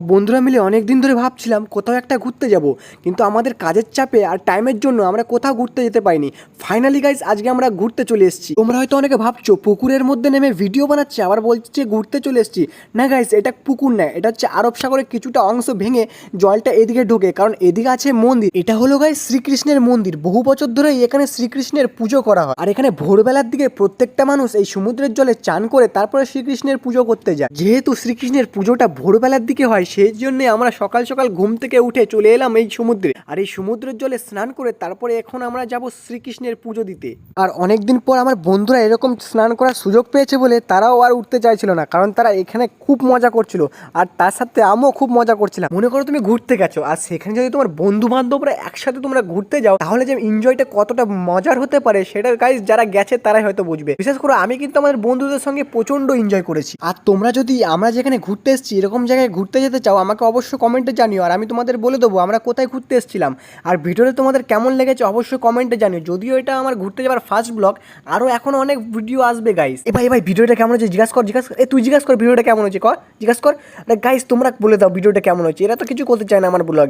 বন্ধুরা মিলে অনেক দিন ধরে ভাবছিলাম কোথাও একটা ঘুরতে যাব, কিন্তু আমাদের কাজের চাপে আর টাইমের জন্য আমরা কোথাও ঘুরতে যেতে পারিনি। ফাইনালি গাইস আজকে আমরা ঘুরতে চলে এসেছি। তোমরা হয়তো অনেকে ভাবছো পুকুরের মধ্যে নেমে ভিডিও বানাচ্ছে, আবার বলছে ঘুরতে চলে এসেছি। না গাইস, এটা পুকুর না, এটা হচ্ছে আরব সাগরের কিছুটা অংশ ভেঙে জলটা এদিকে ঢোকে, কারণ এদিকে আছে মন্দির। এটা হলো গাইস শ্রীকৃষ্ণের মন্দির। বহু বছর ধরেই এখানে শ্রীকৃষ্ণের পুজো করা হয়, আর এখানে ভোরবেলার দিকে প্রত্যেকটা মানুষ এই সমুদ্রের জলে চান করে তারপরে শ্রীকৃষ্ণের পুজো করতে যায়। যেহেতু শ্রীকৃষ্ণের পুজোটা ভোরবেলার দিকে হয়, সেই জন্য আমরা সকাল সকাল ঘুম থেকে উঠে চলে এলাম এই সমুদ্রে, আর এই সমুদ্রের জলে স্নান করে তারপরে এখন আমরা যাব শ্রীকৃষ্ণের পুজো দিতে। আর অনেকদিন পর আমার বন্ধুরা এরকম স্নান করার সুযোগ পেয়েছে বলে তারাও আর উঠতে চাইছিল না, কারণ তারা এখানে খুব মজা করছিল, আর তার সাথে আমিও খুব মজা করছিলাম। মনে করো তুমি ঘুরতে গেছো, আর সেখানে যদি তোমার বন্ধু বান্ধবরা একসাথে তোমরা ঘুরতে যাও, তাহলে যে এনজয়টা কতটা মজার হতে পারে সেটা গাইস যারা গেছে তারাই হয়তো বুঝবে। বিশেষ করে আমি কিন্তু আমাদের বন্ধুদের সঙ্গে প্রচন্ড এনজয় করেছি। আর তোমরা যদি আমরা যেখানে ঘুরতে এসেছি এরকম জায়গায় ঘুরতে যেতে চাও, আমাকে অবশ্যই কমেন্টে জানিও, আর আমি তোমাদের বলে দেবো আমরা কোথায় ঘুরতে এসেছিলাম। আর ভিডিওটা তোমাদের কেমন লেগেছে অবশ্যই কমেন্টে জানিও। যদিও এটা আমার ঘুরতে যাওয়ার ফার্স্ট ব্লগ, আরও এখন অনেক ভিডিও আসবে গাইস। ভাই ভিডিওটা কেমন হয়েছে জিজ্ঞাসা কর। তুই জিজ্ঞাসা কর ভিডিওটা কেমন হয়েছে, জিজ্ঞাসা কর। গাইস তোমরা বলে দাও ভিডিওটা কেমন হয়েছে, এরা তো কিছু করতে চায় না আমার ব্লগে।